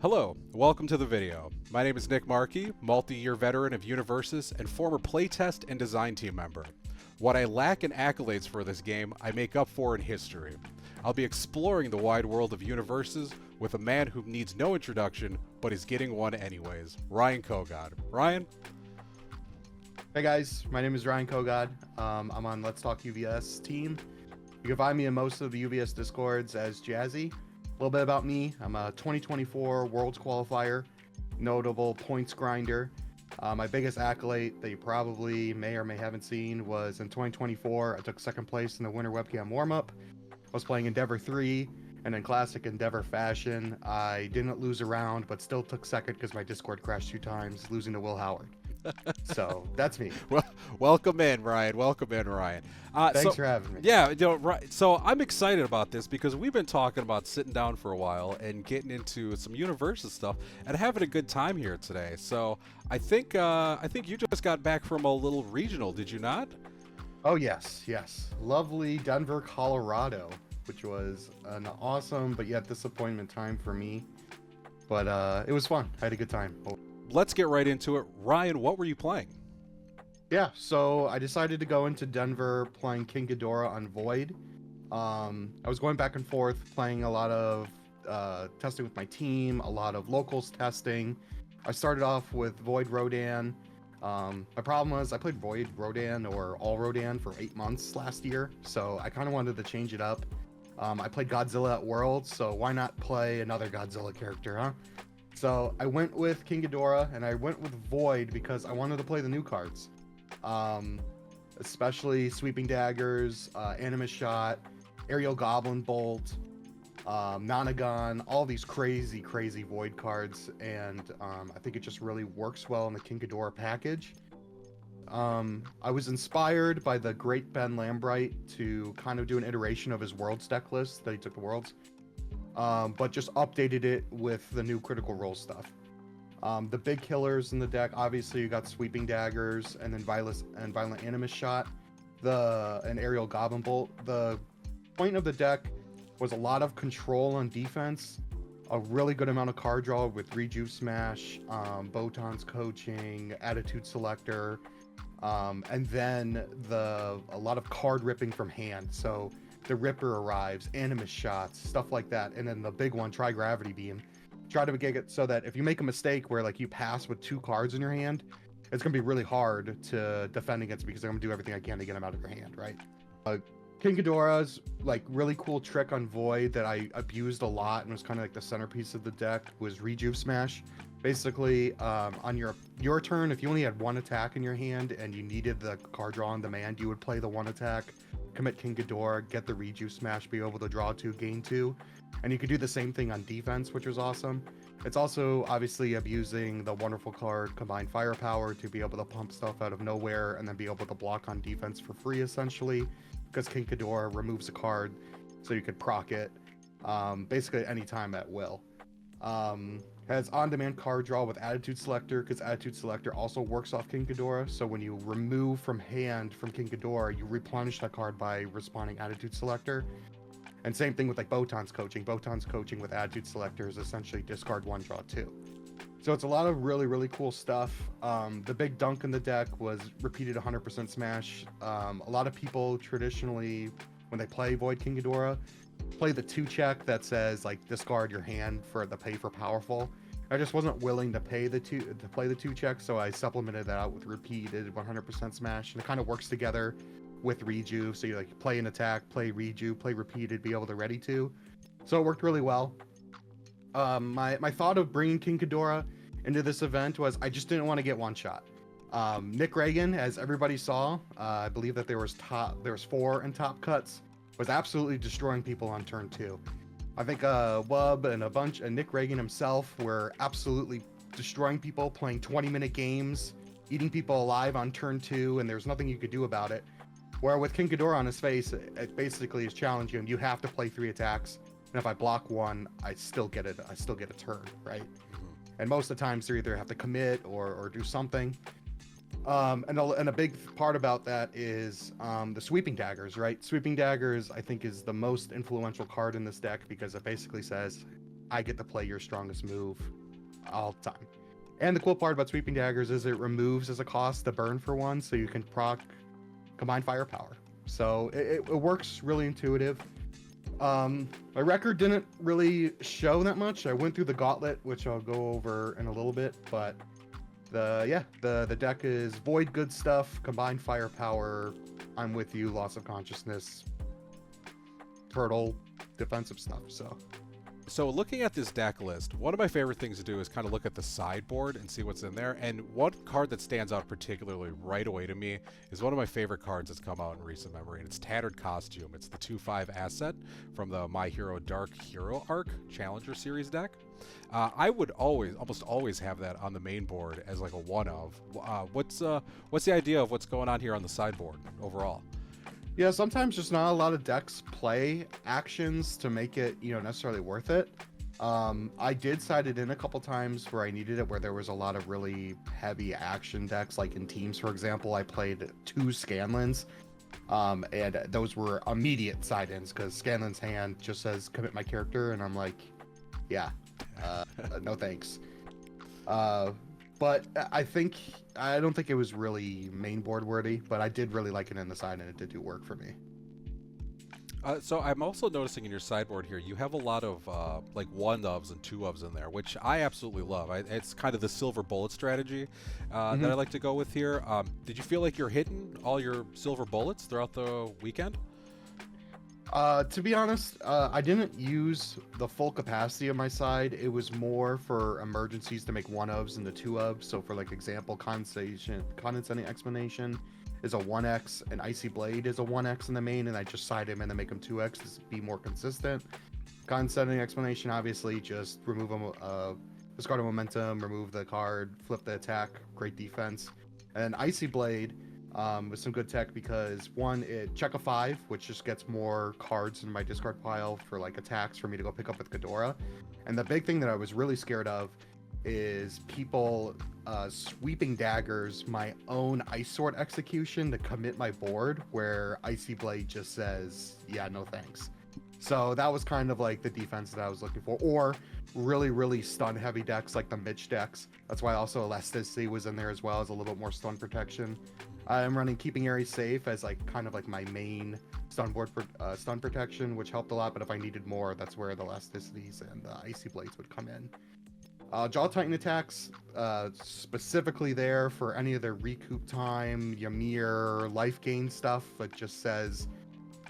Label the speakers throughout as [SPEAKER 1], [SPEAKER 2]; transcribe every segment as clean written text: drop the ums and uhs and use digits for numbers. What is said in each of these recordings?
[SPEAKER 1] Hello, welcome to the video. My name is Nick Markey, multi-year veteran of Universus and former playtest and design team member. What I lack in accolades for this game, I make up for in history. I'll be exploring the wide world of Universus with a man who needs no introduction, but is getting one anyways, Ryan Kogod. Ryan?
[SPEAKER 2] Hey guys, my name is Ryan Kogod. I'm on Let's Talk UVS team. You can find me in most of the UVS discords as Jazzy. A little bit about me: I'm a 2024 Worlds qualifier, notable points grinder. My biggest accolade that you probably may or may haven't seen was in 2024. I took second place in the Winter Webcam Warm-Up. I was playing Endeavor 3, and in classic Endeavor fashion, I didn't lose a round, but still took second because my Discord crashed 2 times, losing to Will Howard. So that's me.
[SPEAKER 1] Well, welcome in, Ryan. Welcome in, Ryan.
[SPEAKER 2] Thanks for having me.
[SPEAKER 1] Yeah, right. So I'm excited about this because we've been talking about sitting down for a while and getting into some Universus stuff and having a good time here today. So I think you just got back from a little regional, did you not?
[SPEAKER 2] Oh yes. Lovely Denver, Colorado, which was an awesome but yet disappointment time for me. But it was fun. I had a good time.
[SPEAKER 1] Let's get right into it. Ryan, what were you playing?
[SPEAKER 2] Yeah, so I decided to go into Denver playing King Ghidorah on Void. I was going back and forth playing a lot of testing with my team, a lot of locals testing. I started off with Void Rodan. My problem was I played Void Rodan or All Rodan for 8 months last year, so I kind of wanted to change it up. I played Godzilla at Worlds, so why not play another Godzilla character, huh? So I went with King Ghidorah, and I went with Void because I wanted to play the new cards. Especially Sweeping Daggers, Animus Shot, Aerial Goblin Bolt, Nonagon, all these crazy Void cards, and I think it just really works well in the King Ghidorah package. I was inspired by the great Ben Lambright to kind of do an iteration of his Worlds deck list that he took to Worlds. But just updated it with the new Critical Role stuff. The big killers in the deck, obviously you got Sweeping Daggers and then Violent Animus Shot, an Aerial Goblin Bolt. The point of the deck was a lot of control on defense, a really good amount of card draw with Rejuve Smash, Botan's Coaching, Attitude Selector, and then a lot of card ripping from hand. So the Ripper arrives, Animus Shots, stuff like that, and then the big one, Try Gravity Beam. Try to get it so that if you make a mistake where like you pass with 2 cards in your hand, it's gonna be really hard to defend against because I'm gonna do everything I can to get them out of your hand, right? King Ghidorah's like really cool trick on Void that I abused a lot and was kind of like the centerpiece of the deck was Rejuve Smash. Basically, on your turn, if you only had 1 attack in your hand and you needed the card draw on demand, you would play the 1 attack, commit King Ghidorah, get the Rejuve Smash, be able to draw 2, gain 2. And you could do the same thing on defense, which was awesome. It's also obviously abusing the wonderful card Combined Firepower to be able to pump stuff out of nowhere and then be able to block on defense for free, essentially, because King Ghidorah removes a card so you could proc it basically anytime at will. Has on-demand card draw with Attitude Selector, because Attitude Selector also works off King Ghidorah, so when you remove from hand from King Ghidorah, you replenish that card by respawning Attitude Selector. And same thing with like Botan's Coaching. Botan's Coaching with Attitude Selector is essentially discard 1, draw 2. So it's a lot of really cool stuff. The big dunk in the deck was repeated 100% Smash. A lot of people traditionally, when they play Void King Ghidorah, play the 2 check that says like discard your hand for the pay for powerful. I just wasn't willing to play the 2 check, so I supplemented that out with repeated 100% Smash, and it kind of works together with Rejuve. So you like play an attack, play Rejuve, play repeated, be able to ready to. So it worked really well. My thought of bringing King Ghidorah into this event was I just didn't want to get one shot. Nick Reagan, as everybody saw, I believe that there was 4 in top cuts, was absolutely destroying people on turn 2. I think Wub and Nick Reagan himself were absolutely destroying people, playing 20-minute games, eating people alive on turn 2, and there's nothing you could do about it. Where with King Ghidorah on his face, it basically is challenging him. You have to play 3 attacks, and if I block 1, I still get a turn, right? Mm-hmm. And most of the times they either have to commit or do something. And a big part about that is the Sweeping Daggers, right? Sweeping Daggers, I think, is the most influential card in this deck because it basically says, I get to play your strongest move all the time. And the cool part about sweeping daggers is it removes as a cost the burn for one, so you can proc combined firepower. So it works really intuitive. My record didn't really show that much. I went through the gauntlet, which I'll go over in a little bit, but the deck is void good stuff, combined firepower, I'm with you, loss of consciousness, turtle, defensive stuff.
[SPEAKER 1] So looking at this deck list, one of my favorite things to do is kind of look at the sideboard and see what's in there. And one card that stands out particularly right away to me is one of my favorite cards that's come out in recent memory, and it's Tattered Costume. It's the 2/5 asset from the My Hero Dark Hero Arc Challenger Series deck. I would almost always have that on the main board as like a one of. What's the idea of what's going on here on the sideboard overall?
[SPEAKER 2] Yeah, sometimes just not a lot of decks play actions to make it, necessarily worth it. I did side it in a couple times where I needed it, where there was a lot of really heavy action decks, like in teams, for example. I played 2 Scanlans, and those were immediate side-ins because Scanlan's hand just says commit my character, and I'm like, yeah, no thanks. But I don't think it was really main board worthy, but I did really like it in the side, and it did do work for me.
[SPEAKER 1] So I'm also noticing in your sideboard here, you have a lot of like 1-ofs and 2-ofs in there, which I absolutely love. It's kind of the silver bullet strategy that I like to go with here. Did you feel like you're hitting all your silver bullets throughout the weekend?
[SPEAKER 2] To be honest, I didn't use the full capacity of my side. It was more for emergencies to make 1-ofs into 2-ofs. So for like example, condescending explanation is a 1x, and Icy Blade is a 1x in the main, and I just side him and then make him 2x to be more consistent. Condescending explanation, obviously, just remove him, discard a momentum, remove the card, flip the attack, great defense. And Icy Blade with some good tech because one, it check a 5, which just gets more cards in my discard pile for like attacks for me to go pick up with Ghidorah. And the big thing that I was really scared of is people sweeping daggers my own Ice Sword execution to commit my board, where Icy Blade just says, yeah, no thanks. So that was kind of like the defense that I was looking for. Or really, really stun heavy decks like the Mitch decks. That's why also Elasticity was in there as well as a little bit more stun protection. I'm running Keeping Ares Safe as like kind of like my main stun board stun protection, which helped a lot. But if I needed more, that's where the Elasticities and the Icy Blades would come in. Jaw Titan attacks, specifically there for any of the recoup time, Ymir, life gain stuff. It just says,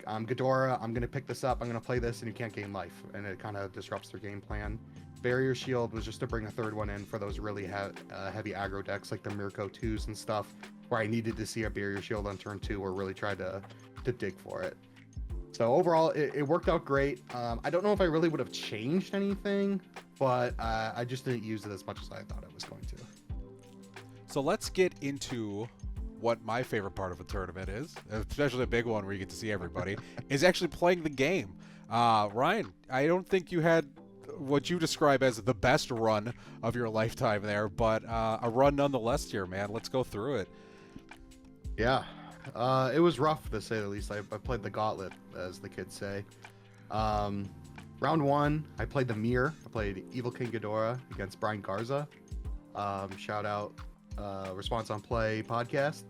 [SPEAKER 2] Ghidorah, I'm going to pick this up, I'm going to play this, and you can't gain life. And it kind of disrupts their game plan. Barrier Shield was just to bring a third one in for those really heavy aggro decks like the Mirko 2s and stuff, where I needed to see a Barrier Shield on turn 2 or really tried to dig for it. So overall, it worked out great. I don't know if I really would have changed anything, but I just didn't use it as much as I thought I was going to.
[SPEAKER 1] So let's get into what my favorite part of a tournament is, especially a big one where you get to see everybody, is actually playing the game. Ryan, I don't think you had what you describe as the best run of your lifetime there, but a run nonetheless here, man. Let's go through it.
[SPEAKER 2] Yeah. It was rough, to say the least. I played the gauntlet, as the kids say. Round 1, I played the mirror. I played Evil King Ghidorah against Brian Garza. Shout out Response on Play podcast.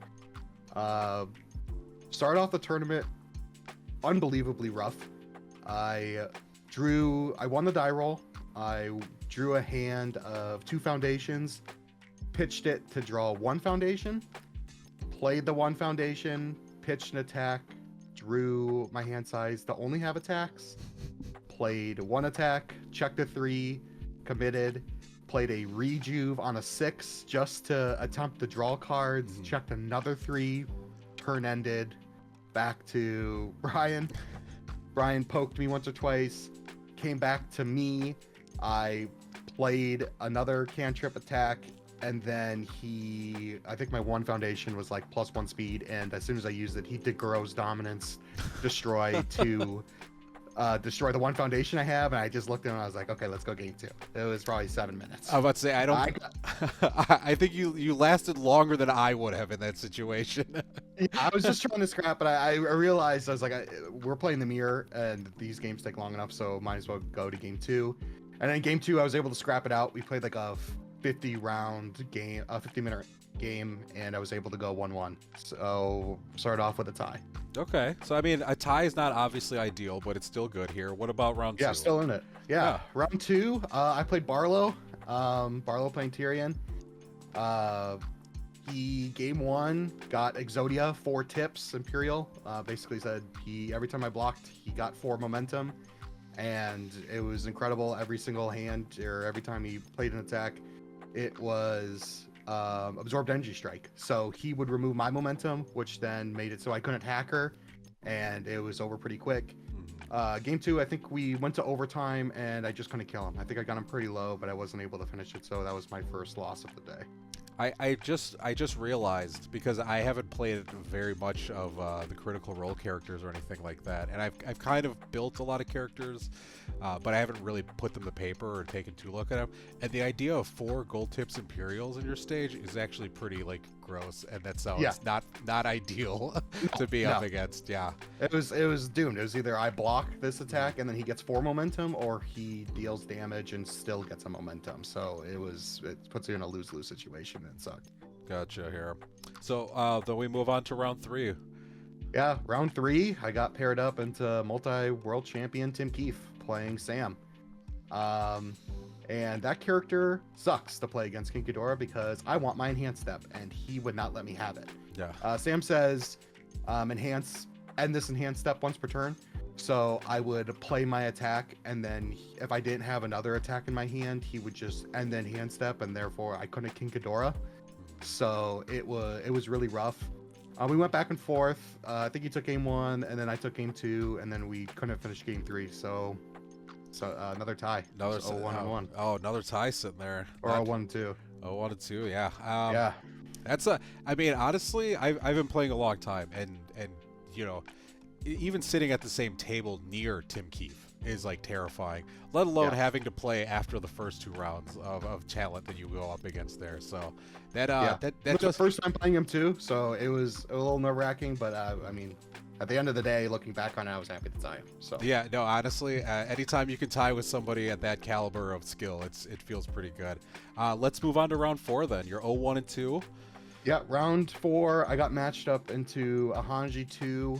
[SPEAKER 2] Started off the tournament unbelievably rough. I won the die roll. I drew a hand of 2 foundations, pitched it to draw 1 foundation. Played the 1 foundation, pitched an attack, drew my hand size to only have attacks, played 1 attack, checked a 3, committed, played a rejuve on a 6 just to attempt to draw cards, checked another 3, turn ended, back to Brian. Brian poked me once or twice, came back to me, I played another cantrip attack, and then I think my 1 foundation was like +1 speed, and as soon as I used it, he did Guro's Dominance, destroy to destroy the 1 foundation I have, and I just looked at him and I was like, okay, let's go game 2. It was probably 7 minutes.
[SPEAKER 1] I was about to say, I think you lasted longer than I would have in that situation.
[SPEAKER 2] I was just trying to scrap, but I realized, I was like, we're playing the mirror, and these games take long enough, so might as well go to game 2. And then game 2, I was able to scrap it out. We played like a 50-round game, a 50-minute game, and I was able to go 1-1. So started off with a tie.
[SPEAKER 1] Okay, so I mean, a tie is not obviously ideal, but it's still good here. What about round 2?
[SPEAKER 2] Yeah, still in it. Yeah. Round 2, I played Barlow. Barlow playing Tyrion. He game 1 got Exodia 4 tips Imperial. Basically said every time I blocked, he got 4 momentum, and it was incredible. Every single hand or every time he played an attack, it was absorbed energy strike. So he would remove my momentum, which then made it so I couldn't hack her, and it was over pretty quick. Game 2, I think we went to overtime, and I just couldn't kill him. I think I got him pretty low, but I wasn't able to finish it, so that was my first loss of the day.
[SPEAKER 1] I just realized, because I haven't played very much of the Critical Role characters or anything like that, and I've kind of built a lot of characters, but I haven't really put them to paper or taken to look at them. And the idea of 4 gold tips Imperials in your stage is actually pretty like gross, and that sounds not ideal to be up against. Yeah,
[SPEAKER 2] it was doomed. It was either I block this attack and then he gets 4 momentum, or he deals damage and still gets a momentum. So it puts you in a lose-lose situation. It sucked.
[SPEAKER 1] Gotcha here. So then we move on to round 3.
[SPEAKER 2] Yeah, round 3, I got paired up into multi-world champion Tim Keefe playing Sam. And that character sucks to play against King Ghidorah because I want my enhanced step, and he would not let me have it.
[SPEAKER 1] Yeah.
[SPEAKER 2] Sam says, end this enhanced step once per turn. So I would play my attack, and then if I didn't have another attack in my hand, he would just end the enhanced step, and therefore I couldn't King Ghidorah. So it was really rough. We went back and forth. I think he took game 1, and then I took game 2, and then we couldn't finish game 3. So another tie.
[SPEAKER 1] Another
[SPEAKER 2] 1-1.
[SPEAKER 1] Oh, another tie sitting there.
[SPEAKER 2] Or 1-2.
[SPEAKER 1] 1-2. Yeah.
[SPEAKER 2] Yeah.
[SPEAKER 1] That's I mean, honestly, I've been playing a long time, and you know, even sitting at the same table near Tim Keefe is like terrifying, let alone having to play after the first 2 rounds of talent that you go up against there. So that
[SPEAKER 2] was the first time playing him too, so it was a little nerve-wracking, but I mean, at the end of the day, looking back on it, I was happy to tie him. So
[SPEAKER 1] yeah, no, honestly, anytime you can tie with somebody at that caliber of skill, it feels pretty good. Let's move on to round 4 then. You're 0-1-2.
[SPEAKER 2] Yeah, round 4, I got matched up into a Hanji 2.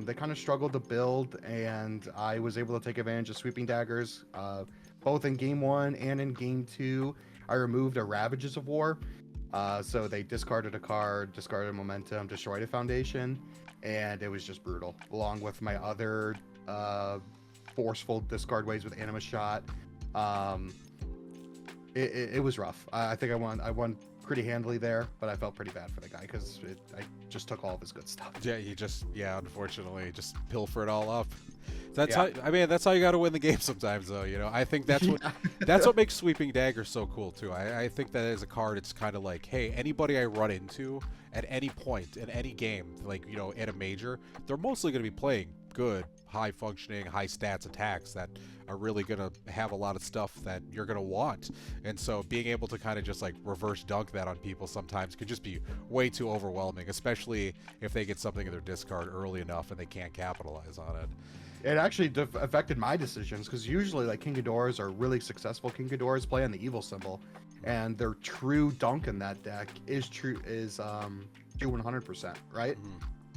[SPEAKER 2] They kind of struggled to build, and I was able to take advantage of sweeping daggers. Both in game 1 and in game 2, I removed a Ravages of War. So they discarded a card, discarded momentum, destroyed a foundation, and it was just brutal. Along with my other forceful discard ways with Anima Shot. It was rough. I think I won pretty handily there, but I felt pretty bad for the guy because I just took all of his good stuff.
[SPEAKER 1] Yeah, unfortunately, just pilfer it all up. That's how you got to win the game sometimes, though. You know, I think that's what makes Sweeping Dagger so cool too. I think that as a card, it's kind of like, hey, anybody I run into at any point in any game, like, you know, at a major, they're mostly going to be playing good, high functioning, high stats attacks that are really going to have a lot of stuff that you're going to want. And so being able to kind of just like reverse dunk that on people sometimes could just be way too overwhelming, especially if they get something in their discard early enough and they can't capitalize on it.
[SPEAKER 2] It actually affected my decisions because usually like King Ghidorahs are really successful. King Ghidorahs play on the evil symbol, and their true dunk in that deck is true 100%, right?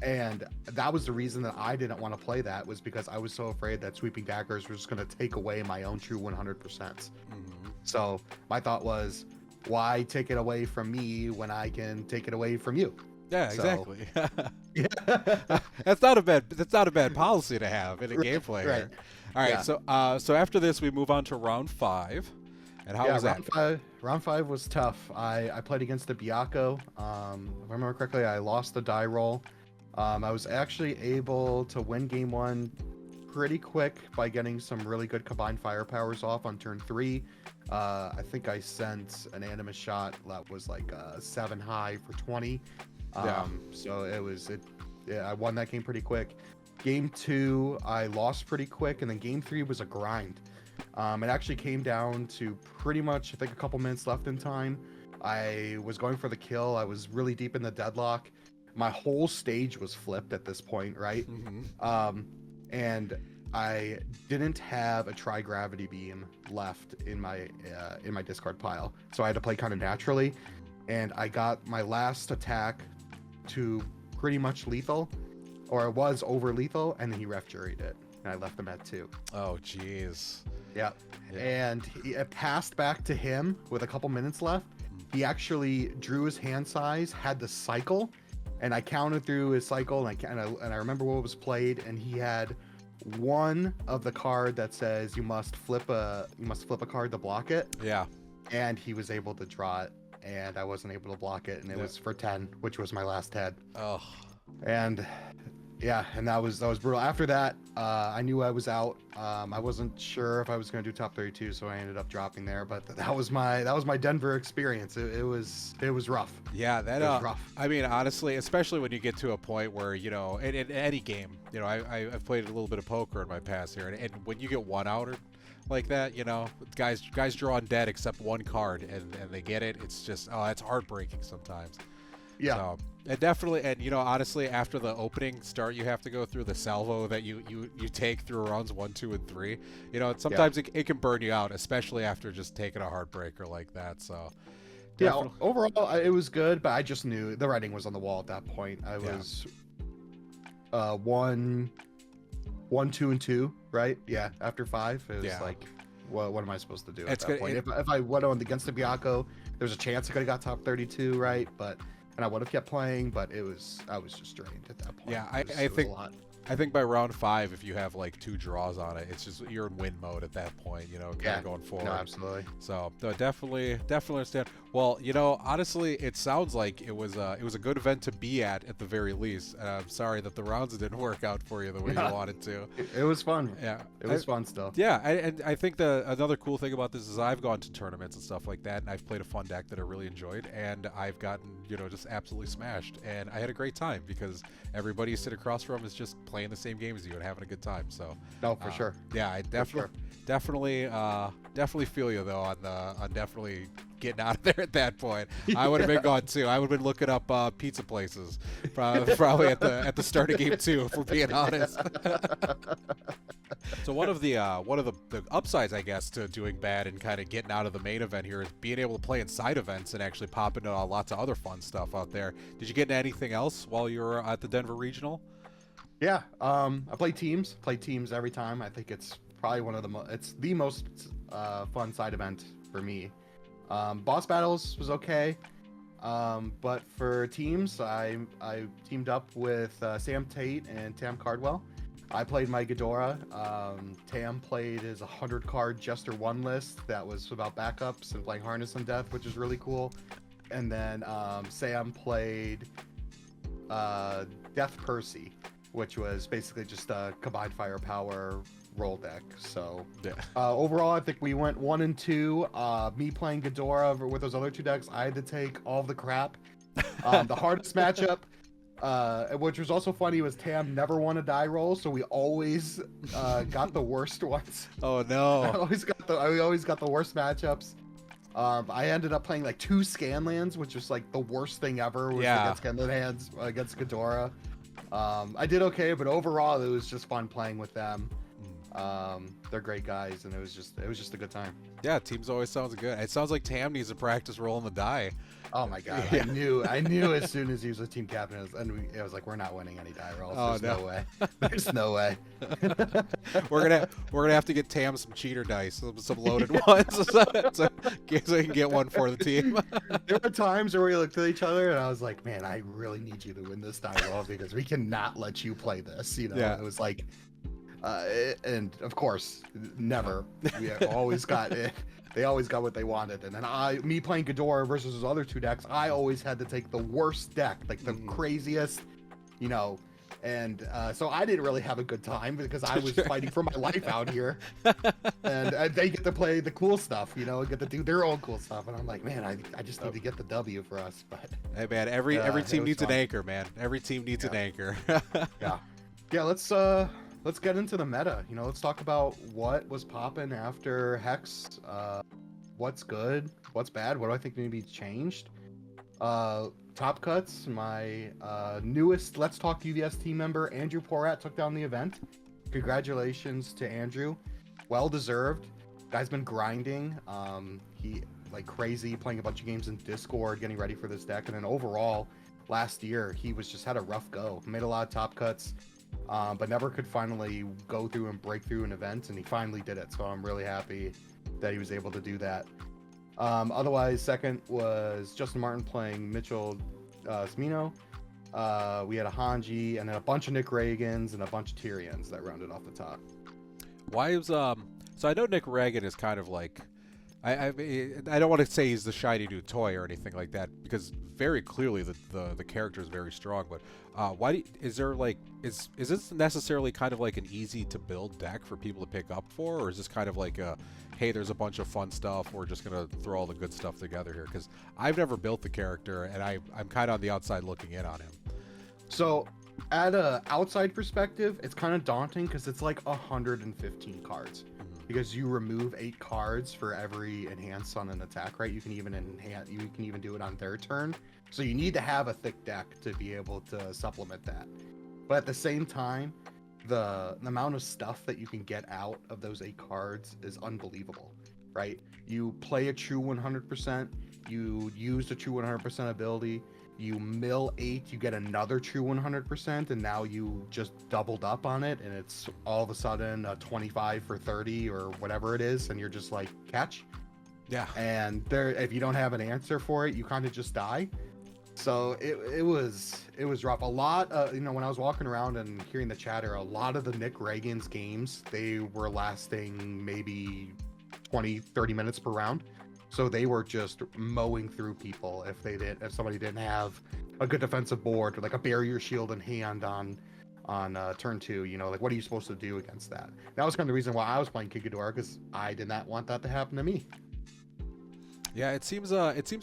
[SPEAKER 2] And that was the reason that I didn't want to play that, was because I was so afraid that Sweeping Daggers were just going to take away my own true 100%. So my thought was, why take it away from me when I can take it away from you?
[SPEAKER 1] Yeah, exactly. That's not a bad policy to have in a gameplay.
[SPEAKER 2] Right.
[SPEAKER 1] All right. So after this, we move on to round 5. And how was that?
[SPEAKER 2] Round 5 was tough. I played against the Byakuo. If I remember correctly, I lost the die roll. I was actually able to win game 1 pretty quick by getting some really good combined firepowers off on turn 3. I think I sent an Anima Shot that was like 7 high for 20. So I won that game pretty quick. Game 2, I lost pretty quick, and then game 3 was a grind. It actually came down to pretty much, I think, a couple minutes left in time. I was going for the kill. I was really deep in the deadlock. My whole stage was flipped at this point, right? And I didn't have a tri-gravity beam left in my discard pile, so I had to play kind of naturally, and I got my last attack to pretty much lethal, or it was over lethal, and then he ref juried it, and I left him at 2.
[SPEAKER 1] Oh, jeez.
[SPEAKER 2] Yeah. And it passed back to him with a couple minutes left. He actually drew his hand size, had the cycle, and I counted through his cycle, and I remember what was played, and he had one of the card that says you must flip a card to block it.
[SPEAKER 1] Yeah.
[SPEAKER 2] And he was able to draw it, and I wasn't able to block it, and it was for 10, which was my last head.
[SPEAKER 1] Oh.
[SPEAKER 2] And yeah, and that was brutal. After that, I knew I was out. I wasn't sure if I was going to do top 32, so I ended up dropping there. But that was my Denver experience. It was rough.
[SPEAKER 1] Yeah, that
[SPEAKER 2] was rough.
[SPEAKER 1] I mean, honestly, especially when you get to a point where, you know, in any game, you know, I've played a little bit of poker in my past here, and when you get one outer like that, you know, guys draw undead except one card, and they get it. It's just, it's heartbreaking sometimes.
[SPEAKER 2] Yeah.
[SPEAKER 1] So, and definitely, and you know, honestly, after the opening start, you have to go through the salvo that you take through rounds 1, 2, and 3. You know, sometimes it can burn you out, especially after just taking a heartbreaker like that. So,
[SPEAKER 2] definitely. Yeah, overall, it was good, but I just knew the writing was on the wall at that point. I was 1, 2, and 2, right? Yeah. After 5, it was like, what am I supposed to do at that point? If I went on against the Bianco, there's a chance I could have got top 32, right? And I would have kept playing, but I was just drained at that point.
[SPEAKER 1] Yeah, I think by round 5, if you have like 2 draws on it, it's just you're in win mode at that point, you know, kind of going forward.
[SPEAKER 2] No, absolutely.
[SPEAKER 1] So definitely understand. Well, you know, honestly, it sounds like it was a good event to be at the very least. And I'm sorry that the rounds didn't work out for you the way you wanted to.
[SPEAKER 2] It was fun.
[SPEAKER 1] Yeah,
[SPEAKER 2] it was fun still.
[SPEAKER 1] Yeah, and I think another cool thing about this is I've gone to tournaments and stuff like that, and I've played a fun deck that I really enjoyed, and I've gotten, you know, just absolutely smashed, and I had a great time because everybody you sit across from is just playing the same game as you and having a good time. So
[SPEAKER 2] no, for sure.
[SPEAKER 1] Yeah, I definitely feel you though on definitely getting out of there at that point. I would have been gone too. I would have been looking up pizza places probably at the start of game 2, if we're being honest. So one of the upsides, I guess, to doing bad and kind of getting out of the main event here is being able to play in side events and actually pop into lots of other fun stuff out there. Did you get into anything else while you were at the Denver Regional?
[SPEAKER 2] Yeah, I play teams every time. I think it's probably one of the most fun side event for me. Boss battles was okay, but for teams, I teamed up with Sam Tate and Tam Cardwell. I played my Ghidorah. Tam played his 100-card Jester 1 list that was about backups and playing Harness and Death, which is really cool. And then Sam played Death Percy, which was basically just a combined firepower roll deck. So overall, I think we went 1 and 2. Me playing Ghidorah with those other 2 decks, I had to take all the crap. The hardest matchup, which was also funny, was Tam never won a die roll, so we always got the worst ones.
[SPEAKER 1] Oh no!
[SPEAKER 2] I always got the worst matchups. I ended up playing like 2 Scanlands, which was like the worst thing ever. Was against Scanlan hands against Ghidorah. I did okay, but overall it was just fun playing with them. They're great guys, and it was just a good time.
[SPEAKER 1] Yeah, teams always sounds good. It sounds like Tam needs to practice rolling the die.
[SPEAKER 2] Oh my god, I knew as soon as he was a team captain, and it was like, we're not winning any die rolls.
[SPEAKER 1] Oh,
[SPEAKER 2] There's no way. There's no way.
[SPEAKER 1] we're gonna have to get Tam some cheater dice, some loaded ones, so he can get one for the team.
[SPEAKER 2] There were times where we looked at each other, and I was like, man, I really need you to win this die roll because we cannot let you play this. You know, It was like. And of course, never. We always got it. They always got what they wanted. And then me playing Ghidorah versus those other 2 decks, I always had to take the worst deck, like the craziest, you know. And so I didn't really have a good time because I was fighting for my life out here. And they get to play the cool stuff, you know, get to do their own cool stuff. And I'm like, man, I just need to get the W for us. But
[SPEAKER 1] hey, man, every team needs an anchor, man. Every team needs an anchor.
[SPEAKER 2] Yeah. Let's get into the meta. You know, let's talk about what was popping after Hex. What's good? What's bad? What do I think need to be changed? Top Cuts, my newest Let's Talk UVS team member, Andrew Porat, took down the event. Congratulations to Andrew. Well deserved. Guy's been grinding. He like crazy, playing a bunch of games in Discord, getting ready for this deck, and then overall, last year he was just had a rough go. Made a lot of top cuts, but never could finally go through and break through an event, and he finally did it. So I'm really happy that he was able to do that. Otherwise, second was Justin Martin playing Mitchell Smino. We had a Hanji and then a bunch of Nick Reagans and a bunch of Tyrians that rounded off the top.
[SPEAKER 1] Why is so I know Nick Reagan is kind of like I don't want to say he's the shiny new toy or anything like that, because very clearly the character is very strong. But is this necessarily kind of like an easy to build deck for people to pick up for, or is this kind of like a, hey, there's a bunch of fun stuff, we're just gonna throw all the good stuff together here? Because I've never built the character, and I'm kind of on the outside looking in on him.
[SPEAKER 2] So at a outside perspective, it's kind of daunting because it's like 115 cards. Because you remove 8 cards for every enhance on an attack, right? You can even do it on their turn. So you need to have a thick deck to be able to supplement that. But at the same time, the amount of stuff that you can get out of those 8 cards is unbelievable, right? You play a true 100%, you use the true 100% ability, you mill 8, you get another true 100%, and now you just doubled up on it, and it's all of a sudden a 25 for 30 or whatever it is, and you're just like, catch.
[SPEAKER 1] Yeah.
[SPEAKER 2] And if you don't have an answer for it, you kind of just die. So it was rough. A lot, when I was walking around and hearing the chatter, a lot of the Nick Reagan's games, they were lasting maybe 20-30 minutes per round. So they were just mowing through people if somebody didn't have a good defensive board or like a barrier shield in hand on turn 2. Like, what are you supposed to do against that? That was kind of the reason why I was playing Kikadora, because I did not want that to happen to me.
[SPEAKER 1] Yeah, it seems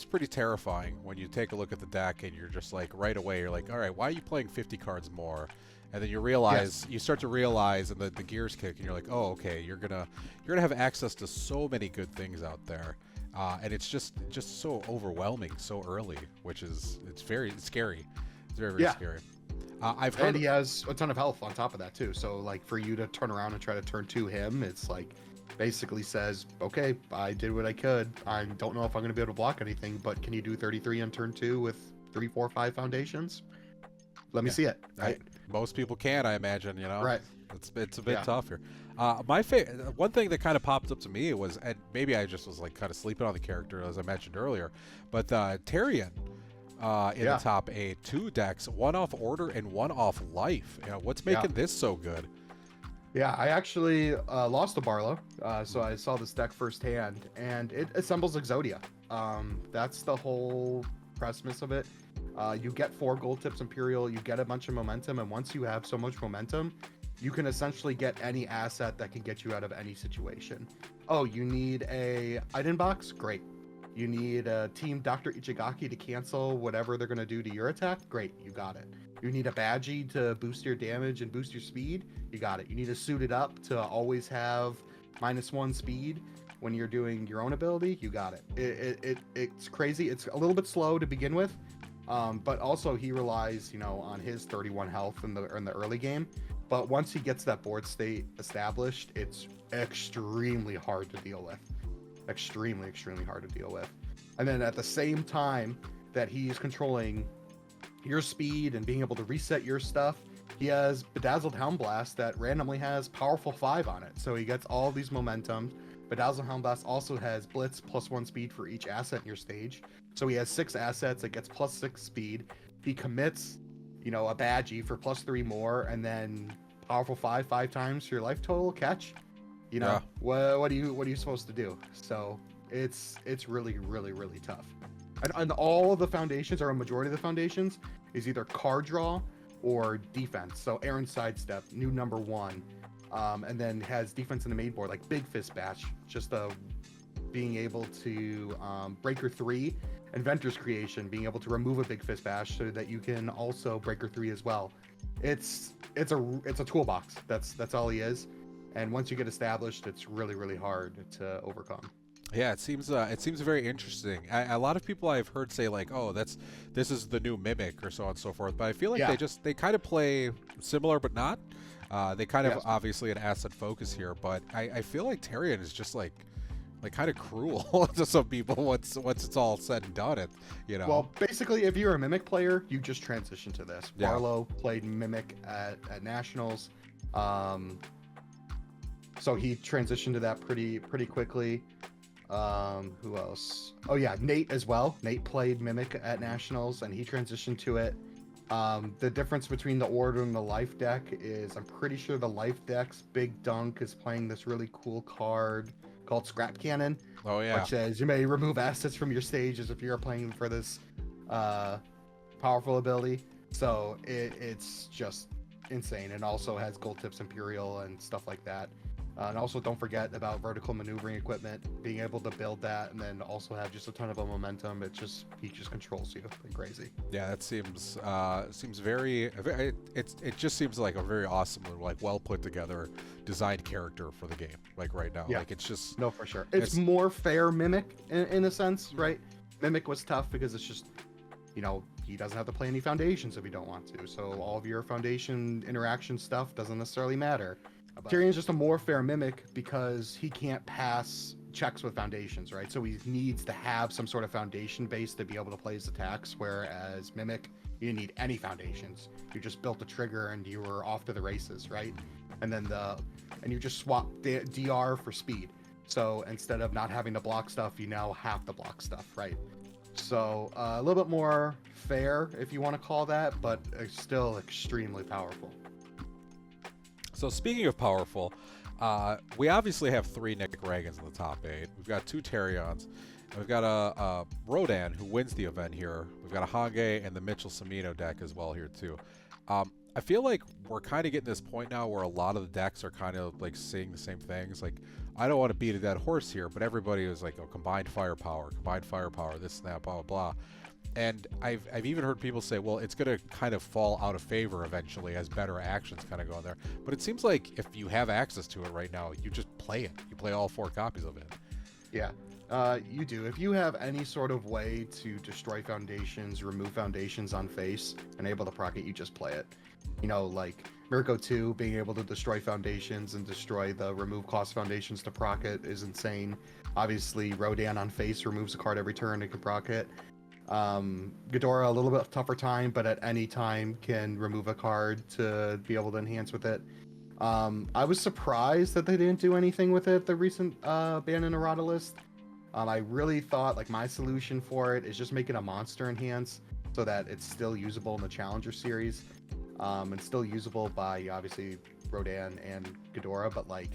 [SPEAKER 1] pretty terrifying when you take a look at the deck and you're just like, right away you're like, all right, why are you playing 50 cards more? And then you realize, you start to realize, and the gears kick, and you're like, oh, okay, you're gonna have access to so many good things out there. And it's just so overwhelming so early, which is it's scary. It's very, very scary. I've heard,
[SPEAKER 2] and he has a ton of health on top of that too. So like, for you to turn around and try to turn to him, it's like basically says, okay, I did what I could. I don't know if I'm going to be able to block anything, but can you do 33 on turn 2 with 3, 4, 5 foundations? Let me see it. Right?
[SPEAKER 1] Most people can, I imagine.
[SPEAKER 2] Right.
[SPEAKER 1] It's a bit tough here. My one thing that kind of popped up to me was, and maybe I just was like kind of sleeping on the character as I mentioned earlier, but Tyrion in the top 8, 2 decks, 1 off Order and 1 off Life. What's making this so good?
[SPEAKER 2] Yeah, I actually lost to Barlow, so I saw this deck firsthand, and it assembles Exodia. That's the whole premise of it. You get 4 gold tips Imperial, you get a bunch of momentum, and once you have so much momentum, you can essentially get any asset that can get you out of any situation. Oh, you need a item box? Great. You need a team Dr. Ichigaki to cancel whatever they're going to do to your attack? Great, you got it. You need a Badgie to boost your damage and boost your speed? You got it. You need to suit it up to always have -1 speed when you're doing your own ability? You got it. It's crazy. It's a little bit slow to begin with, but also he relies, on his 31 health in the early game. But once he gets that board state established, it's extremely hard to deal with. Extremely, extremely hard to deal with. And then at the same time that he's controlling your speed and being able to reset your stuff, he has Bedazzled Helmblast that randomly has powerful 5 on it. So he gets all these momentum. Bedazzled Helmblast also has Blitz +1 speed for each asset in your stage. So he has 6 assets that gets +6 speed. He commits, a Badgie for +3 more, and then powerful 5 times for your life total. Catch. What are you supposed to do? So it's really, really, really tough. And all of the foundations, or a majority of the foundations, is either card draw or defense. So Aaron Sidestep, new number 1, and then has defense in the main board, like Big Fist Bash, just being able to Breaker 3, and Ventor's Creation, being able to remove a Big Fist Bash so that you can also Breaker 3 as well. It's a toolbox. That's all he is. And once you get established, it's really, really hard to overcome.
[SPEAKER 1] Yeah, it seems very interesting. A lot of people I've heard say like, oh, this is the new Mimic or so on and so forth. But I feel like they kind of play similar but not. They kind of
[SPEAKER 2] Yes.
[SPEAKER 1] obviously an asset focus here, but I feel like Tyrion is just like kind of cruel to some people once it's all said and done. It you know.
[SPEAKER 2] Well, basically, if you're a Mimic player, you just transition to this.
[SPEAKER 1] Yeah.
[SPEAKER 2] Barlow played Mimic at Nationals, so he transitioned to that pretty quickly. Who else? Oh yeah, Nate as well. Nate played Mimic at Nationals, and he transitioned to it. The difference between the Order and the Life deck is I'm pretty sure the Life deck's Big Dunk is playing this really cool card called Scrap Cannon,
[SPEAKER 1] Oh yeah.
[SPEAKER 2] which says you may remove assets from your stages if you're playing for this powerful ability. So it's just insane, and also has Gold Tips Imperial and stuff like that. And also don't forget about vertical maneuvering equipment, being able to build that, and then also have just a ton of a momentum. He just controls you like crazy.
[SPEAKER 1] Yeah, that seems very. It just seems like a very awesome, like well put together, designed character for the game. Like right now,
[SPEAKER 2] Yeah.
[SPEAKER 1] like it's just
[SPEAKER 2] No, for sure. It's more fair Mimic in a sense, right? Mimic was tough because it's just, he doesn't have to play any foundations if he don't want to. So all of your foundation interaction stuff doesn't necessarily matter. Tyrion's just a more fair Mimic because he can't pass checks with foundations, right? So he needs to have some sort of foundation base to be able to play his attacks, whereas Mimic, you didn't need any foundations. You just built a trigger and you were off to the races, right? And then you just swap DR for speed. So instead of not having to block stuff, you now have to block stuff, right? So a little bit more fair, if you want to call that, but it's still extremely powerful.
[SPEAKER 1] So speaking of powerful, we obviously have 3 Nick Ragans in the top 8. We've got 2 Terions. And we've got a Rodan who wins the event here. We've got a Hage and the Mitchell Samino deck as well here too. I feel like we're kind of getting this point now where a lot of the decks are kind of like saying the same things. Like, I don't want to beat a dead horse here, but everybody is like, oh, combined firepower, this and that, blah, blah, blah. And I've even heard people say, well, it's going to kind of fall out of favor eventually as better actions kind of go in there. But it seems like if you have access to it right now, you just play it. You play all 4 copies of it.
[SPEAKER 2] Yeah, you do. If you have any sort of way to destroy foundations, remove foundations on face, and able to proc it, you just play it. Like Mirko 2 being able to destroy foundations and destroy the remove cost foundations to proc it is insane. Obviously, Rodan on face removes a card every turn and can proc it. Ghidorah a little bit tougher time, but at any time can remove a card to be able to enhance with it. I was surprised that they didn't do anything with it, the recent ban and errata list. I really thought like my solution for it is just making a monster enhance so that it's still usable in the Challenger series, and still usable by obviously Rodan and Ghidorah, but like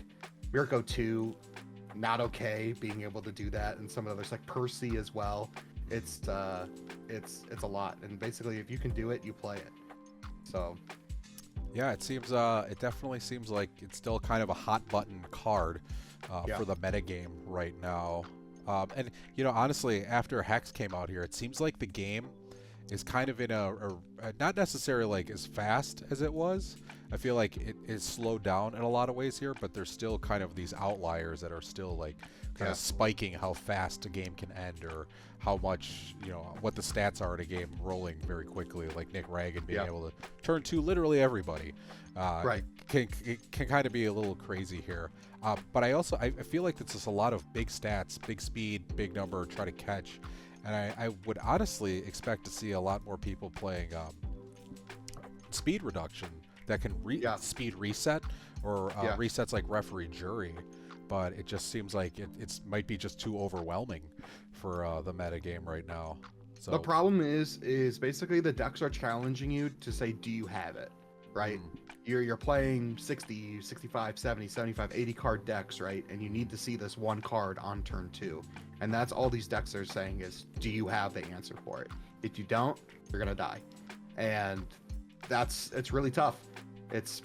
[SPEAKER 2] Mirko 2, not okay being able to do that, and some of the others like Percy as well. It's a lot, and basically if you can do it, you play it. So
[SPEAKER 1] yeah, it definitely seems like it's still kind of a hot button card for the metagame right now. And honestly, after Hex came out here, it seems like the game is kind of in a not necessarily like as fast as it was. I feel like it is slowed down in a lot of ways here, but there's still kind of these outliers that are still like kind of spiking how fast a game can end, or how much, what the stats are in a game rolling very quickly, like Nick Ragan being able to turn to literally everybody.
[SPEAKER 2] Right.
[SPEAKER 1] It can kind of be a little crazy here. But I feel like it's just a lot of big stats, big speed, big number, try to catch. And I would honestly expect to see a lot more people playing speed reduction that can speed reset, or resets like referee jury. But it just seems like it might be just too overwhelming for the meta game right now. So
[SPEAKER 2] the problem is basically the decks are challenging you to say, do you have it, right? You're playing 60, 65, 70, 75, 80 card decks, right? And you need to see this one card on turn 2. And that's all these decks are saying is, do you have the answer for it? If you don't, you're going to die. And it's really tough. It's,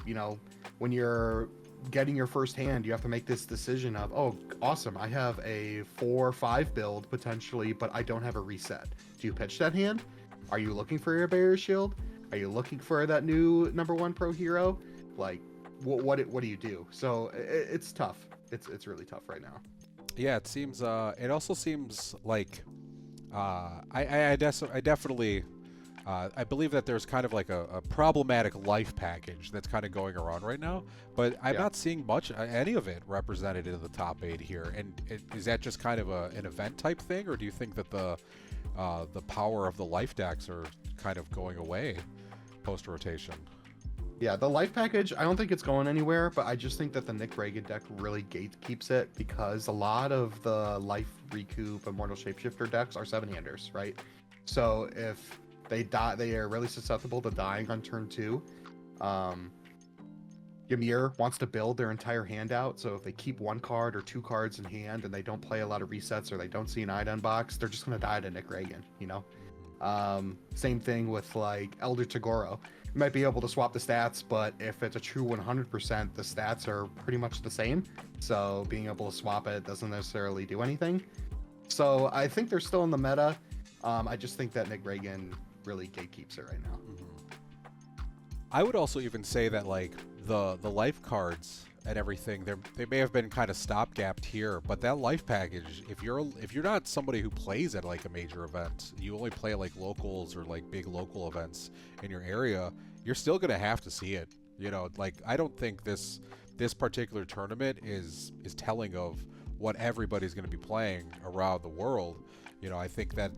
[SPEAKER 2] when you're getting your first hand, you have to make this decision of, oh, awesome, I have a 4-5 build potentially, but I don't have a reset. Do you pitch that hand? Are you looking for your barrier shield? Are you looking for that new #1 pro hero? Like, what do you do? So it's tough. It's really tough right now.
[SPEAKER 1] Yeah, it seems. It also seems like I definitely I believe that there's kind of like a problematic life package that's kind of going around right now, but I'm
[SPEAKER 2] Yeah.
[SPEAKER 1] not seeing much any of it represented in the top 8 here. And is that just kind of an event type thing, or do you think that the power of the life decks are kind of going away post rotation?
[SPEAKER 2] Yeah, the life package, I don't think it's going anywhere, but I just think that the Nick Reagan deck really gatekeeps it because a lot of the life recoup Immortal Shapeshifter decks are 7-handers, right? So if they die, they are really susceptible to dying on turn 2. Ymir wants to build their entire hand out, so if they keep 1 card or 2 cards in hand and they don't play a lot of resets or they don't see an item box, they're just going to die to Nick Reagan, you know? Same thing with like Elder Tagoro. You might be able to swap the stats, but if it's a true 100%, the stats are pretty much the same. So being able to swap it doesn't necessarily do anything. So I think they're still in the meta. I just think that Nick Reagan really gatekeeps it right now.
[SPEAKER 1] I would also even say that like the life cards and everything, they may have been kind of stopgapped here, but that life package, if you're not somebody who plays at like a major event, you only play like locals or like big local events in your area, you're still gonna have to see it. You know, like I don't think this particular tournament is telling of what everybody's gonna be playing around the world. You know, I think that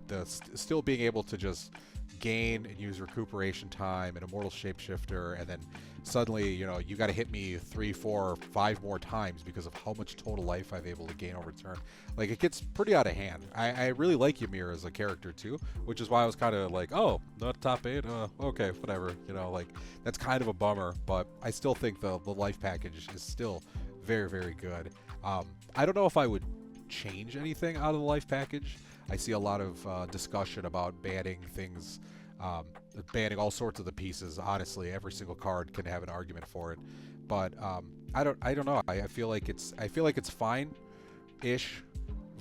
[SPEAKER 1] still being able to just gain and use recuperation time and Immortal Shapeshifter, and then suddenly, you know, you got to hit me 3, 4, 5 more times because of how much total life I'm able to gain over turn. Like, it gets pretty out of hand. I really like Ymir as a character too, which is why I was kind of like, oh, not top 8, okay, whatever. You know, like that's kind of a bummer, but I still think the life package is still very, very good. I don't know if I would change anything out of the life package. I see a lot of discussion about banning things, banning all sorts of the pieces. Honestly, every single card can have an argument for it, but I don't know. I feel like it's fine-ish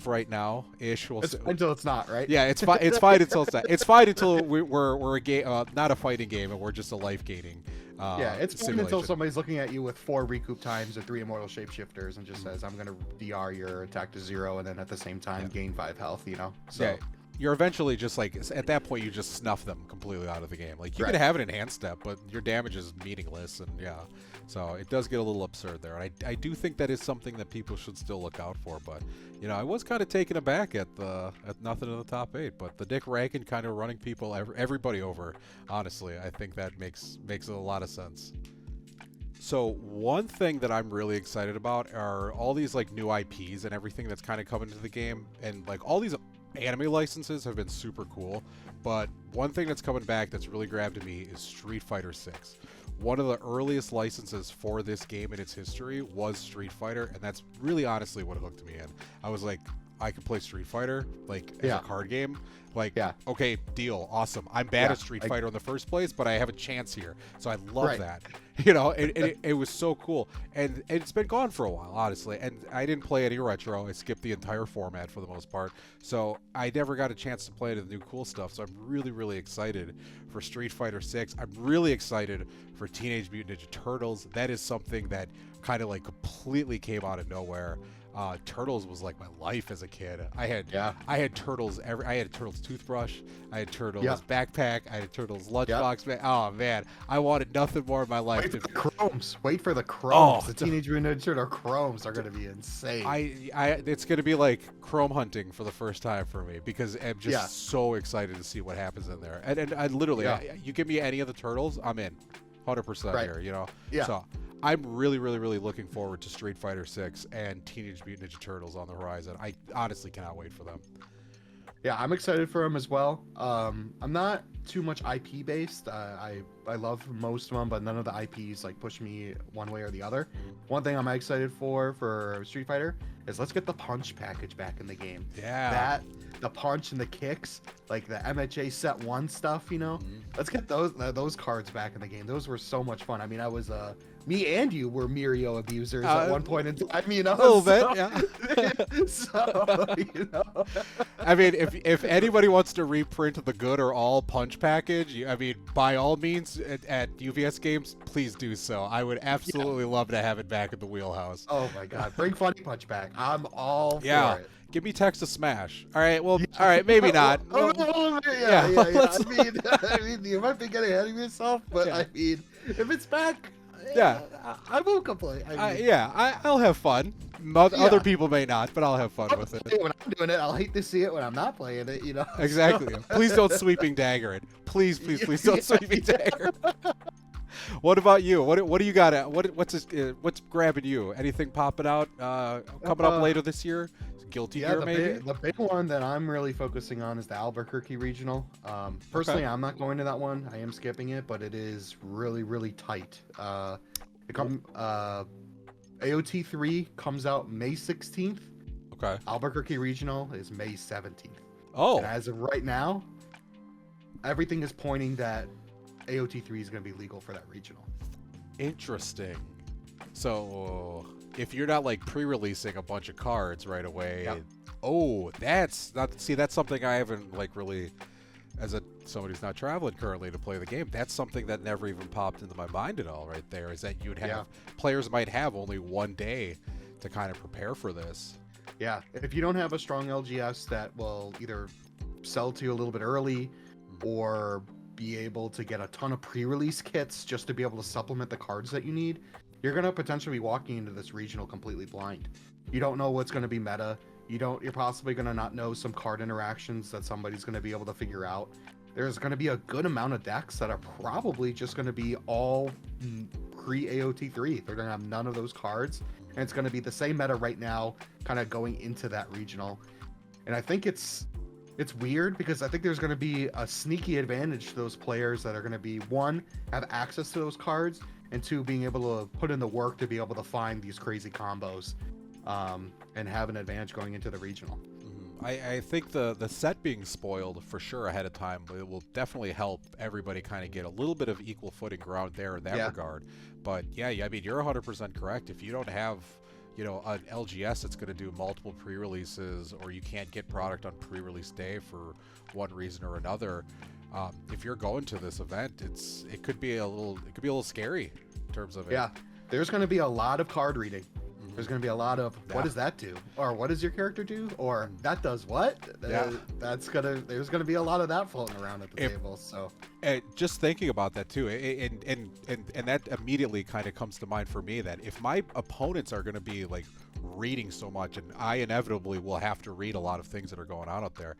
[SPEAKER 1] right now.
[SPEAKER 2] Until it's not, right?
[SPEAKER 1] Yeah, it's fine. It's fine until it's not. It's fine until we're a game, not a fighting game, and we're just a life gaining.
[SPEAKER 2] Yeah, it's fine
[SPEAKER 1] simulation.
[SPEAKER 2] until somebody's looking at you with 4 recoup times or 3 Immortal Shapeshifters and just says, I'm going to DR your attack to 0 and then at the same time gain 5 health, you know? So
[SPEAKER 1] yeah, you're eventually just like, at that point, you just snuff them completely out of the game. Like, you can have an enhanced step, but your damage is meaningless, and so it does get a little absurd there. And I do think that is something that people should still look out for, but, you know, I was kind of taken aback at nothing in the top 8, but the Nick Reagan kind of running everybody over, honestly, I think that makes a lot of sense. So one thing that I'm really excited about are all these like new IPs and everything that's kind of coming to the game, and like all these anime licenses have been super cool, but one thing that's coming back that's really grabbed me is Street Fighter 6. One of the earliest licenses for this game in its history was Street Fighter, and that's really honestly what hooked me in. I was like, I could play Street Fighter like as a card game. Like, okay, deal, awesome. I'm bad at Street Fighter in the first place, but I have a chance here, so I love that. You know, it was so cool, and it's been gone for a while, honestly. And I didn't play any retro. I skipped the entire format for the most part, so I never got a chance to play the new cool stuff. So I'm really, really excited for Street Fighter 6. I'm really excited for Teenage Mutant Ninja Turtles. That is something that kind of like completely came out of nowhere. Turtles was like my life as a kid. I had Turtles I had a Turtles toothbrush, I had Turtles backpack, I had Turtles lunchbox. Oh man, I wanted nothing more in my life.
[SPEAKER 2] Wait for the chromes. Wait for the chromes. The Teenage Mutant Ninja Turtle chromes are gonna be insane.
[SPEAKER 1] It's gonna be like chrome hunting for the first time for me, because I'm just so excited to see what happens in there. And I literally, you give me any of the Turtles, I'm in, 100% here. You know. Yeah. So I'm really, really, really looking forward to Street Fighter 6 and Teenage Mutant Ninja Turtles on the horizon. I honestly cannot wait for them.
[SPEAKER 2] Yeah, I'm excited for them as well. I'm not too much IP based. I love most of them, but none of the IPs like push me one way or the other. One thing I'm excited for Street Fighter is let's get the punch package back in the game.
[SPEAKER 1] Yeah.
[SPEAKER 2] The punch and the kicks, like the MHA set 1 stuff, you know. Let's get those cards back in the game. Those were so much fun. I mean, I was me and you were Mirio abusers at one point in time, you know.
[SPEAKER 1] A little bit, yeah.
[SPEAKER 2] So, you know.
[SPEAKER 1] I mean, if anybody wants to reprint the good or all punch package, I mean, by all means, at UVS Games, please do so. I would absolutely love to have it back in the wheelhouse.
[SPEAKER 2] Oh my god, bring Funny Punch back. I'm all for it.
[SPEAKER 1] Give me text to Smash. All right. Well, all right. Maybe not.
[SPEAKER 2] Yeah.
[SPEAKER 1] Let's-
[SPEAKER 2] I mean, you might be getting ahead of yourself, but
[SPEAKER 1] Yeah.
[SPEAKER 2] I mean, if it's back,
[SPEAKER 1] Yeah.
[SPEAKER 2] I won't complain. I mean,
[SPEAKER 1] I'll have fun. Other people may not, but I'll have fun with it.
[SPEAKER 2] when I'm doing it, I'll hate to see it when I'm not playing it. You know.
[SPEAKER 1] Exactly. Please don't sweeping dagger it. Please don't sweeping dagger. What about you? What do you got? What's grabbing you? Anything popping out? Coming up later this year? Guilty Gear, maybe?
[SPEAKER 2] The big one that I'm really focusing on is the Albuquerque Regional. Personally, I'm not going to that one. I am skipping it, but it is really, really tight. AOT 3 comes out May 16th.
[SPEAKER 1] Okay.
[SPEAKER 2] Albuquerque Regional is May 17th.
[SPEAKER 1] Oh.
[SPEAKER 2] And as of right now, everything is pointing that AOT 3 is going to be legal for that regional.
[SPEAKER 1] Interesting. So if you're not like pre-releasing a bunch of cards right away, that's something I haven't like really, as somebody who's not traveling currently to play the game, that's something that never even popped into my mind at all. Right there is that you'd have players might have only one day to kind of prepare for this.
[SPEAKER 2] Yeah, if you don't have a strong LGS that will either sell to you a little bit early or be able to get a ton of pre-release kits just to be able to supplement the cards that you need, you're going to potentially be walking into this regional completely blind. You don't know what's going to be meta. You're possibly going to not know some card interactions that somebody's going to be able to figure out. There's going to be a good amount of decks that are probably just going to be all pre-AOT 3. They're going to have none of those cards, and it's going to be the same meta right now kind of going into that regional. And I think it's weird because I think there's going to be a sneaky advantage to those players that are going to be, one, have access to those cards, and two, being able to put in the work to be able to find these crazy combos and have an advantage going into the regional.
[SPEAKER 1] I think the set being spoiled for sure ahead of time, it will definitely help everybody kind of get a little bit of equal footing ground there in that regard. But I mean, you're 100% correct. If you don't have an LGS that's going to do multiple pre-releases, or you can't get product on pre-release day for one reason or another, if you're going to this event, it could be a little scary in terms of it.
[SPEAKER 2] Yeah, there's going to be a lot of card reading. There's going to be a lot of what does that do, or what does your character do, or that does what. There's going to be a lot of that floating around at the table. So
[SPEAKER 1] just thinking about that too, and that immediately kind of comes to mind for me, that if my opponents are going to be like reading so much, and I inevitably will have to read a lot of things that are going on out there,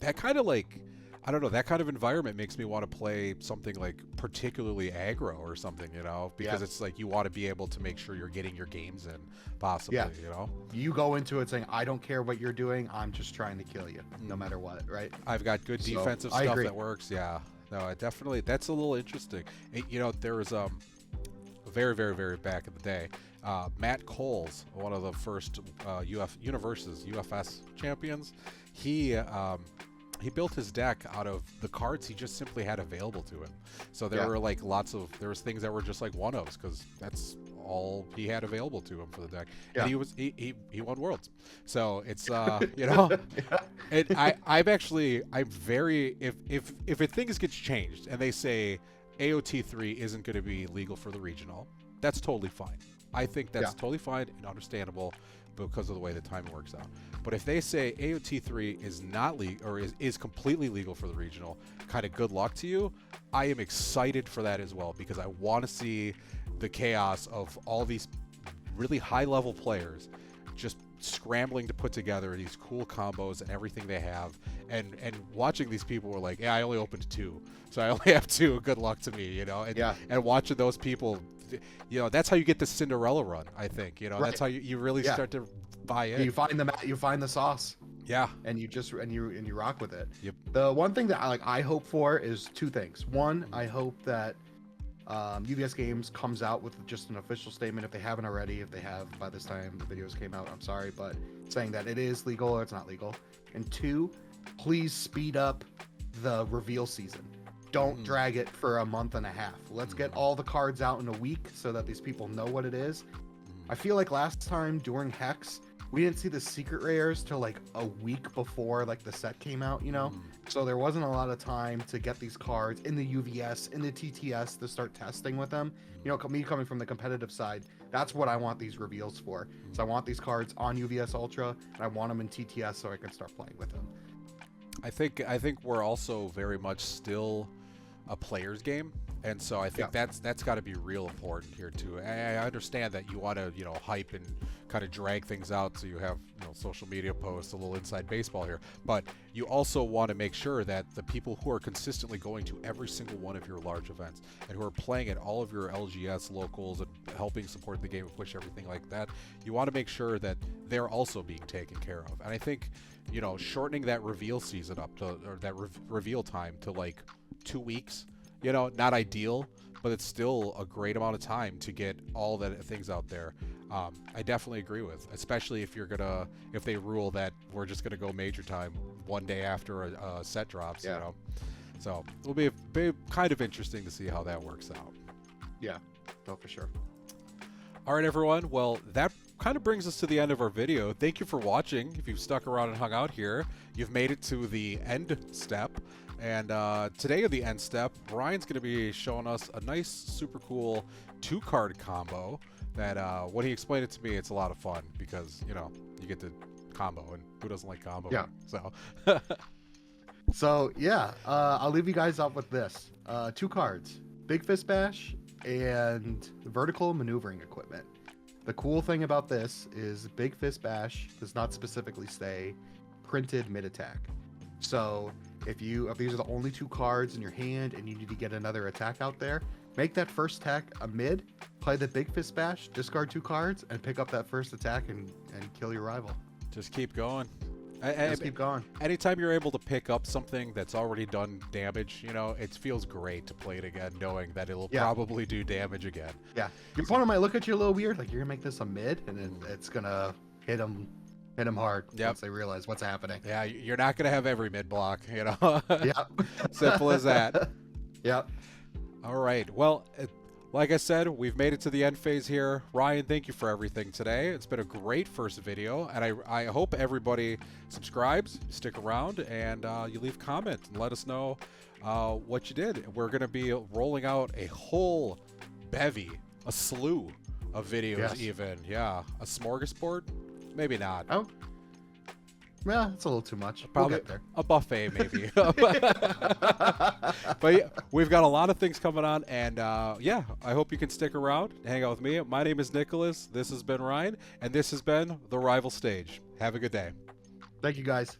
[SPEAKER 1] that kind of like, I don't know, that kind of environment makes me want to play something like particularly aggro or something, because it's like you want to be able to make sure you're getting your games in, possibly,
[SPEAKER 2] You go into it saying, I don't care what you're doing, I'm just trying to kill you, no matter what, right?
[SPEAKER 1] I've got good defensive stuff that works, No, definitely, that's a little interesting. There was very, very, very back in the day, Matt Coles, one of the first Universus UFS champions, he built his deck out of the cards he just simply had available to him. So there were like there was things that were just like one-ofs because that's all he had available to him for the deck. And he won Worlds. So it's I'm very, if things gets changed and they say AOT 3 isn't going to be legal for the regional, that's totally fine. I think that's totally fine and understandable because of the way the timing works out. But if they say AOT 3 is not legal, or is completely legal for the regional, kind of good luck to you. I am excited for that as well, because I want to see the chaos of all these really high-level players just scrambling to put together these cool combos and everything they have, and watching these people were like, I only opened 2, so I only have 2, good luck to me, and watching those people, that's how you get the Cinderella run, I think, that's how you really start to buy in.
[SPEAKER 2] You find the sauce, and you just and you rock with it. The one thing that I hope for is 2 things. One, I hope that UVS Games comes out with just an official statement, if they haven't already. If they have by this time the videos came out, I'm sorry, but saying that it is legal or it's not legal. And 2, please speed up the reveal season. Don't drag it for a month and a half. Let's get all the cards out in a week so that these people know what it is. I feel like last time during Hex, we didn't see the secret rares till like a week before like the set came out, you know. So there wasn't a lot of time to get these cards in the UVS, in the TTS to start testing with them. You know, me coming from the competitive side, that's what I want these reveals for. So I want these cards on UVS Ultra, and I want them in TTS so I can start playing with them.
[SPEAKER 1] I think we're also very much still a player's game, and so I think that's got to be real important here too. I understand that you want to hype and kind of drag things out so you have social media posts, a little inside baseball here, but you also want to make sure that the people who are consistently going to every single one of your large events and who are playing at all of your LGS locals and helping support the game and push everything like that, you want to make sure that they're also being taken care of. And I think shortening that reveal season up to, or that reveal time to like 2 weeks, not ideal, but it's still a great amount of time to get all the things out there. I definitely agree with, especially if they rule that we're just gonna go major time one day after a set drops, So it'll be kind of interesting to see how that works out.
[SPEAKER 2] Yeah, no, for sure.
[SPEAKER 1] All right, everyone. Well, that kind of brings us to the end of our video. Thank you for watching. If you've stuck around and hung out here, you've made it to the end step. And today in the end step, Ryan's going to be showing us a nice, super cool 2-card combo that when he explained it to me, it's a lot of fun because, you get to combo, and who doesn't like combo?
[SPEAKER 2] Yeah.
[SPEAKER 1] So,
[SPEAKER 2] So, yeah, I'll leave you guys up with this. 2 cards, Big Fist Bash and vertical maneuvering equipment. The cool thing about this is Big Fist Bash does not specifically say printed mid attack. So if these are the only 2 cards in your hand and you need to get another attack out there, make that first attack a mid, play the Big Fist Bash, discard 2 cards, and pick up that first attack and kill your rival.
[SPEAKER 1] just keep going.
[SPEAKER 2] Just keep going.
[SPEAKER 1] Anytime you're able to pick up something that's already done damage, it feels great to play it again, knowing that it'll probably do damage again.
[SPEAKER 2] Yeah, your opponent might look at you a little weird, like you're gonna make this a mid, and then it's gonna hit them hard once they realize what's happening.
[SPEAKER 1] Yeah, you're not gonna have every mid block,
[SPEAKER 2] Yeah.
[SPEAKER 1] Simple as that.
[SPEAKER 2] Yep.
[SPEAKER 1] All right. Well, like I said, we've made it to the end phase here. Ryan, thank you for everything today. It's been a great first video, and I hope everybody subscribes, stick around, and you leave comments and let us know what you did. We're going to be rolling out a whole bevy, a slew of videos even. Yeah. A smorgasbord? Maybe not.
[SPEAKER 2] Oh. Yeah, it's a little too much.
[SPEAKER 1] Probably
[SPEAKER 2] we'll get there.
[SPEAKER 1] a buffet, maybe. But yeah, we've got a lot of things coming on, and I hope you can stick around, hang out with me. My name is Nicholas. This has been Ryan, and this has been The Rival Stage. Have a good day.
[SPEAKER 2] Thank you, guys.